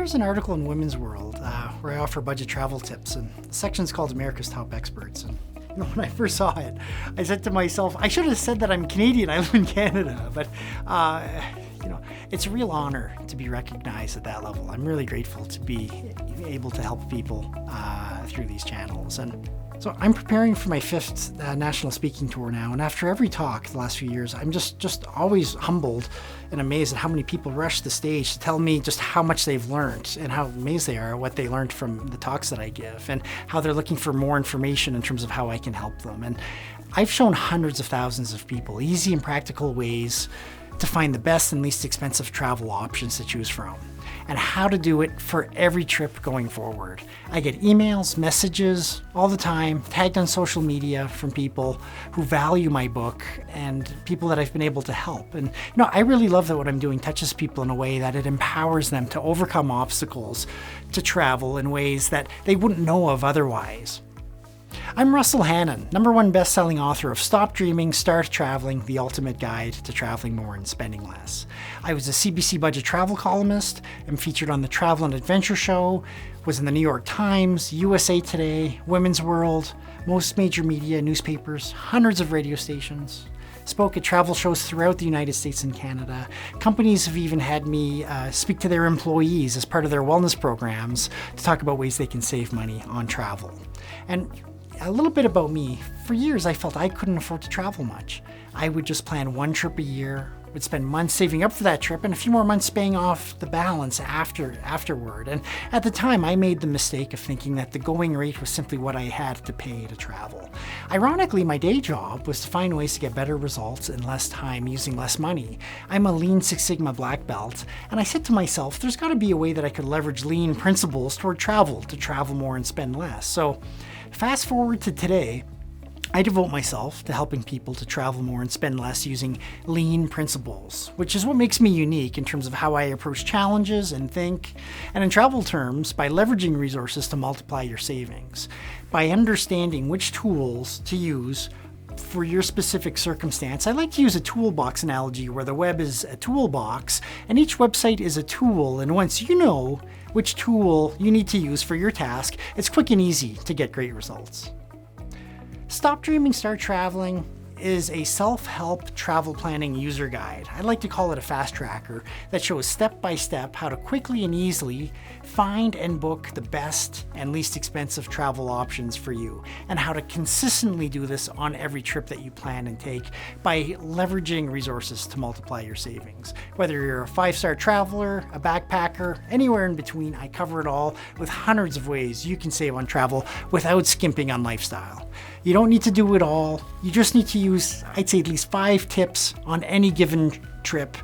there's an article in Women's World where I offer budget travel tips, and the section's called America's Top Experts. And when I first saw it, I said to myself, I should have said that I'm Canadian, I live in Canada, but it's a real honor to be recognized at that level. I'm really grateful to be able to help people through these channels. And so I'm preparing for my 5th national speaking tour now, and after every talk the last few years, I'm just always humbled and amazed at how many people rush the stage to tell me just how much they've learned and how amazed they are at what they learned from the talks that I give, and how they're looking for more information in terms of how I can help them. And I've shown hundreds of thousands of people easy and practical ways to find the best and least expensive travel options to choose from, and how to do it for every trip going forward. I get emails, messages all the time, tagged on social media from people who value my book and people that I've been able to help. And I really love that what I'm doing touches people in a way that it empowers them to overcome obstacles to travel in ways that they wouldn't know of otherwise. I'm Russell Hannon, #1 best-selling author of Stop Dreaming, Start Traveling, The Ultimate Guide to Traveling More and Spending Less. I was a CBC budget travel columnist, am featured on the Travel and Adventure Show, was in the New York Times, USA Today, Women's World, most major media, newspapers, hundreds of radio stations. Spoke at travel shows throughout the United States and Canada. Companies have even had me speak to their employees as part of their wellness programs to talk about ways they can save money on travel. And a little bit about me. For years, I felt I couldn't afford to travel much. I would just plan one trip a year, would spend months saving up for that trip and a few more months paying off the balance afterward. And at the time, I made the mistake of thinking that the going rate was simply what I had to pay to travel. Ironically, my day job was to find ways to get better results in less time using less money. I'm a Lean Six Sigma black belt, and I said to myself, there's got to be a way that I could leverage lean principles toward travel to travel more and spend less. So fast forward to today, I devote myself to helping people to travel more and spend less using lean principles, which is what makes me unique in terms of how I approach challenges and think, and in travel terms, by leveraging resources to multiply your savings, by understanding which tools to use for your specific circumstance. I like to use a toolbox analogy where the web is a toolbox and each website is a tool, and once you know which tool you need to use for your task, it's quick and easy to get great results. Stop Dreaming, Start Traveling is a self-help travel planning user guide. I like to call it a fast tracker that shows step-by-step how to quickly and easily find and book the best and least expensive travel options for you, and how to consistently do this on every trip that you plan and take by leveraging resources to multiply your savings. Whether you're a 5-star traveler, a backpacker, anywhere in between, I cover it all with hundreds of ways you can save on travel without skimping on lifestyle. You don't need to do it all. You just need to use, I'd say, at least 5 tips on any given trip.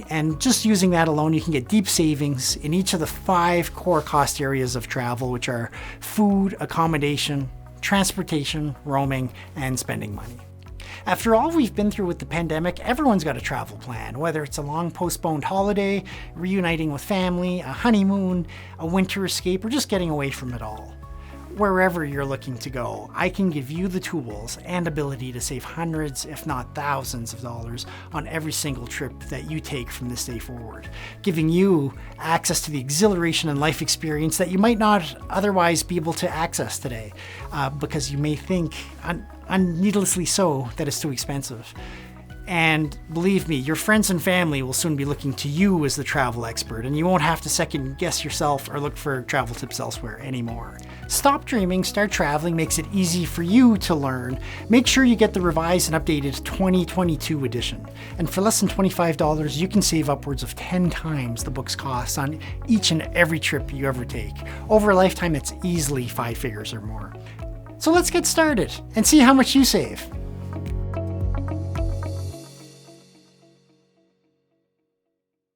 And just using that alone, you can get deep savings in each of the 5 core cost areas of travel, which are food, accommodation, transportation, roaming, and spending money. After all we've been through with the pandemic, everyone's got a travel plan, whether it's a long postponed holiday, reuniting with family, a honeymoon, a winter escape, or just getting away from it all. Wherever you're looking to go, I can give you the tools and ability to save hundreds, if not thousands of dollars on every single trip that you take from this day forward, giving you access to the exhilaration and life experience that you might not otherwise be able to access today, because you may think, needlessly so, that it's too expensive. And believe me, your friends and family will soon be looking to you as the travel expert, and you won't have to second guess yourself or look for travel tips elsewhere anymore. Stop Dreaming, Start Traveling makes it easy for you to learn. Make sure you get the revised and updated 2022 edition. And for less than $25, you can save upwards of 10 times the book's cost on each and every trip you ever take. Over a lifetime, it's easily 5 figures or more. So let's get started and see how much you save.